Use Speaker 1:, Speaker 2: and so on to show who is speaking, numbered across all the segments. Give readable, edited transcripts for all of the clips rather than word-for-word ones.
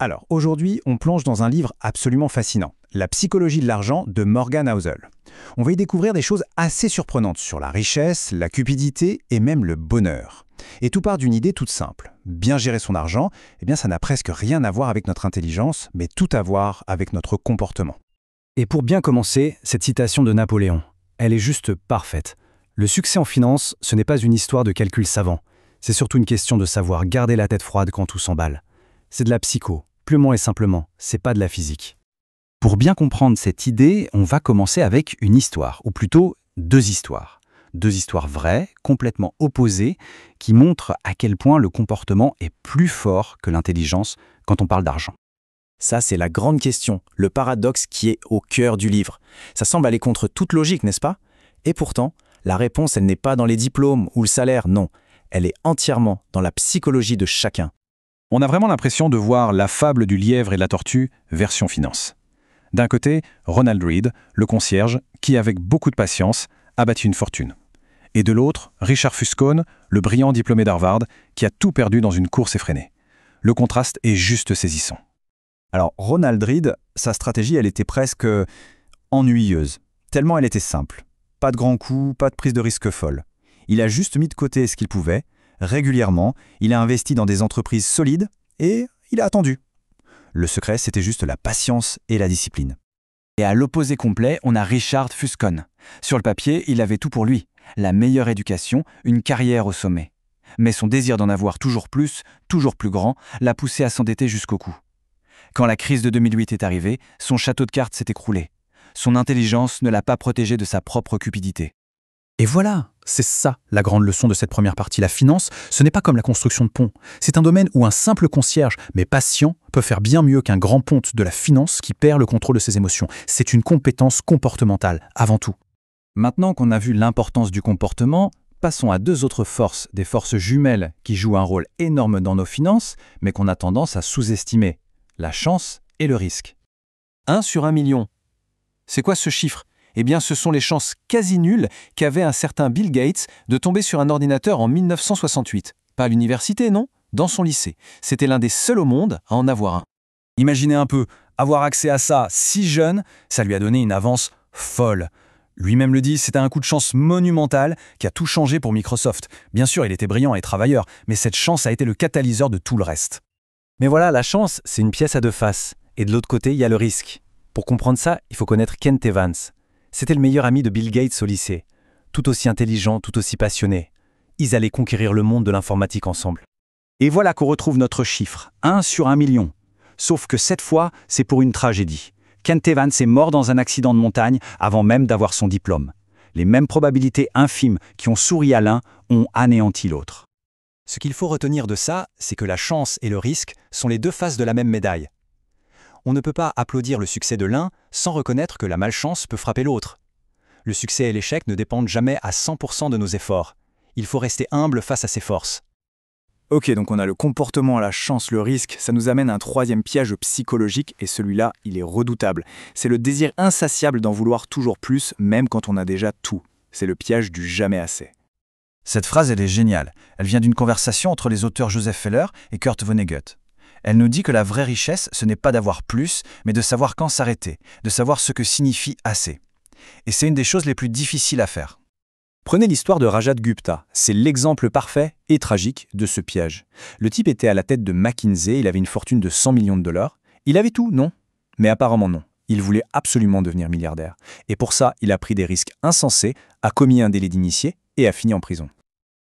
Speaker 1: Alors, aujourd'hui, on plonge dans un livre absolument fascinant, La psychologie de l'argent de Morgan Housel. On va y découvrir des choses assez surprenantes sur la richesse, la cupidité et même le bonheur. Et tout part d'une idée toute simple. Bien gérer son argent, eh bien ça n'a presque rien à voir avec notre intelligence, mais tout à voir avec notre comportement.
Speaker 2: Et pour bien commencer, cette citation de Napoléon, elle est juste parfaite. Le succès en finance, ce n'est pas une histoire de calcul savant. C'est surtout une question de savoir garder la tête froide quand tout s'emballe. C'est de la psycho, purement et simplement, c'est pas de la physique. Pour bien comprendre cette idée, on va commencer avec une histoire, ou plutôt deux histoires. Deux histoires vraies, complètement opposées, qui montrent à quel point le comportement est plus fort que l'intelligence quand on parle d'argent.
Speaker 3: Ça, c'est la grande question, le paradoxe qui est au cœur du livre. Ça semble aller contre toute logique, n'est-ce pas? Et pourtant, la réponse, elle n'est pas dans les diplômes ou le salaire, non. Elle est entièrement dans la psychologie de chacun.
Speaker 2: On a vraiment l'impression de voir la fable du lièvre et de la tortue, version finance. D'un côté, Ronald Reed, le concierge, qui, avec beaucoup de patience, a bâti une fortune. Et de l'autre, Richard Fuscone, le brillant diplômé d'Harvard, qui a tout perdu dans une course effrénée. Le contraste est juste saisissant.
Speaker 1: Alors, Ronald Reed, sa stratégie, elle était presque ennuyeuse, tellement elle était simple. Pas de grands coups, pas de prise de risque folle. Il a juste mis de côté ce qu'il pouvait. Régulièrement, il a investi dans des entreprises solides et il a attendu. Le secret, c'était juste la patience et la discipline.
Speaker 4: Et à l'opposé complet, on a Richard Fuscone. Sur le papier, il avait tout pour lui. La meilleure éducation, une carrière au sommet. Mais son désir d'en avoir toujours plus grand, l'a poussé à s'endetter jusqu'au cou. Quand la crise de 2008 est arrivée, son château de cartes s'est écroulé. Son intelligence ne l'a pas protégé de sa propre cupidité.
Speaker 2: Et voilà, c'est ça la grande leçon de cette première partie. La finance, ce n'est pas comme la construction de ponts. C'est un domaine où un simple concierge, mais patient, peut faire bien mieux qu'un grand ponte de la finance qui perd le contrôle de ses émotions. C'est une compétence comportementale, avant tout.
Speaker 4: Maintenant qu'on a vu l'importance du comportement, passons à deux autres forces, des forces jumelles qui jouent un rôle énorme dans nos finances, mais qu'on a tendance à sous-estimer. La chance et le risque. 1 sur 1 million. C'est quoi ce chiffre? Eh bien, ce sont les chances quasi nulles qu'avait un certain Bill Gates de tomber sur un ordinateur en 1968. Pas à l'université, non? Dans son lycée. C'était l'un des seuls au monde à en avoir un. Imaginez un peu, avoir accès à ça si jeune, ça lui a donné une avance folle. Lui-même le dit, c'était un coup de chance monumental qui a tout changé pour Microsoft. Bien sûr, il était brillant et travailleur, mais cette chance a été le catalyseur de tout le reste.
Speaker 3: Mais voilà, la chance, c'est une pièce à deux faces. Et de l'autre côté, il y a le risque. Pour comprendre ça, il faut connaître Kent Evans. C'était le meilleur ami de Bill Gates au lycée. Tout aussi intelligent, tout aussi passionné. Ils allaient conquérir le monde de l'informatique ensemble. Et voilà qu'on retrouve notre chiffre, 1 sur 1 million. Sauf que cette fois, c'est pour une tragédie. Kent Evans est mort dans un accident de montagne avant même d'avoir son diplôme. Les mêmes probabilités infimes qui ont souri à l'un ont anéanti l'autre. Ce qu'il faut retenir de ça, c'est que la chance et le risque sont les deux faces de la même médaille. On ne peut pas applaudir le succès de l'un sans reconnaître que la malchance peut frapper l'autre. Le succès et l'échec ne dépendent jamais à 100% de nos efforts. Il faut rester humble face à ses forces.
Speaker 1: Ok, donc on a le comportement, la chance, le risque. Ça nous amène à un troisième piège psychologique et celui-là, il est redoutable. C'est le désir insatiable d'en vouloir toujours plus, même quand on a déjà tout. C'est le piège du jamais assez.
Speaker 5: Cette phrase, elle est géniale. Elle vient d'une conversation entre les auteurs Joseph Feller et Kurt Vonnegut. Elle nous dit que la vraie richesse, ce n'est pas d'avoir plus, mais de savoir quand s'arrêter, de savoir ce que signifie assez. Et c'est une des choses les plus difficiles à faire.
Speaker 3: Prenez l'histoire de Rajat Gupta. C'est l'exemple parfait et tragique de ce piège. Le type était à la tête de McKinsey, il avait une fortune de 100 millions de dollars. Il avait tout, non? Mais apparemment non. Il voulait absolument devenir milliardaire. Et pour ça, il a pris des risques insensés, a commis un délit d'initié et a fini en prison.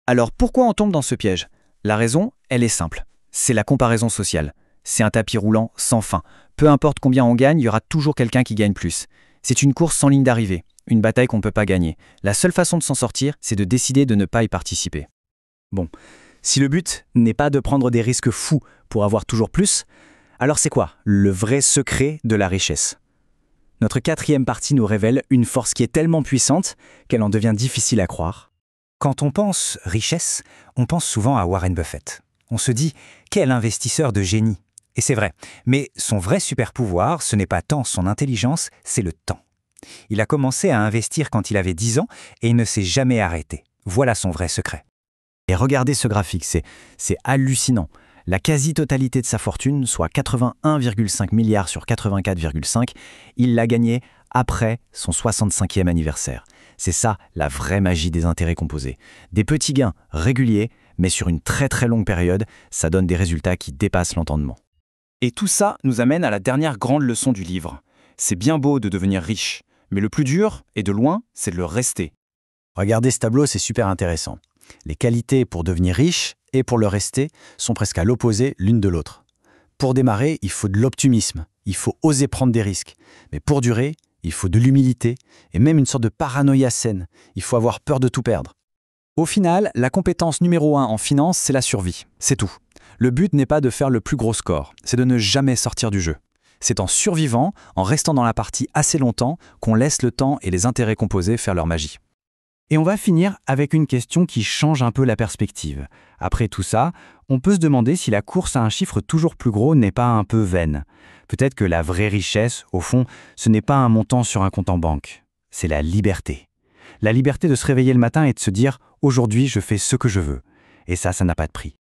Speaker 3: Alors pourquoi on tombe dans ce piège? La raison, elle est simple. C'est la comparaison sociale. C'est un tapis roulant sans fin. Peu importe combien on gagne, il y aura toujours quelqu'un qui gagne plus. C'est une course sans ligne d'arrivée, une bataille qu'on ne peut pas gagner. La seule façon de s'en sortir, c'est de décider de ne pas y participer. Bon, si le but n'est pas de prendre des risques fous pour avoir toujours plus, alors c'est quoi le vrai secret de la richesse? Notre quatrième partie nous révèle une force qui est tellement puissante qu'elle en devient difficile à croire.
Speaker 6: Quand on pense richesse, on pense souvent à Warren Buffett. On se dit « quel investisseur de génie !» Et c'est vrai, mais son vrai super-pouvoir, ce n'est pas tant son intelligence, c'est le temps. Il a commencé à investir quand il avait 10 ans et il ne s'est jamais arrêté. Voilà son vrai secret.
Speaker 3: Et regardez ce graphique, c'est hallucinant.
Speaker 2: La quasi-totalité de sa fortune, soit 81,5 milliards sur 84,5, il l'a gagnée après son 65e anniversaire. C'est ça la vraie magie des intérêts composés. Des petits gains réguliers, mais sur une très très longue période, ça donne des résultats qui dépassent l'entendement.
Speaker 3: Et tout ça nous amène à la dernière grande leçon du livre. C'est bien beau de devenir riche, mais le plus dur, et de loin, c'est de le rester.
Speaker 2: Regardez ce tableau, c'est super intéressant. Les qualités pour devenir riche et pour le rester sont presque à l'opposé l'une de l'autre. Pour démarrer, il faut de l'optimisme, il faut oser prendre des risques. Mais pour durer, il faut de l'humilité et même une sorte de paranoïa saine. Il faut avoir peur de tout perdre.
Speaker 4: Au final, la compétence numéro 1 en finance, c'est la survie. C'est tout. Le but n'est pas de faire le plus gros score, c'est de ne jamais sortir du jeu. C'est en survivant, en restant dans la partie assez longtemps, qu'on laisse le temps et les intérêts composés faire leur magie.
Speaker 2: Et on va finir avec une question qui change un peu la perspective. Après tout ça, on peut se demander si la course à un chiffre toujours plus gros n'est pas un peu vaine. Peut-être que la vraie richesse, au fond, ce n'est pas un montant sur un compte en banque. C'est la liberté. La liberté de se réveiller le matin et de se dire « aujourd'hui, je fais ce que je veux ». Et ça n'a pas de prix.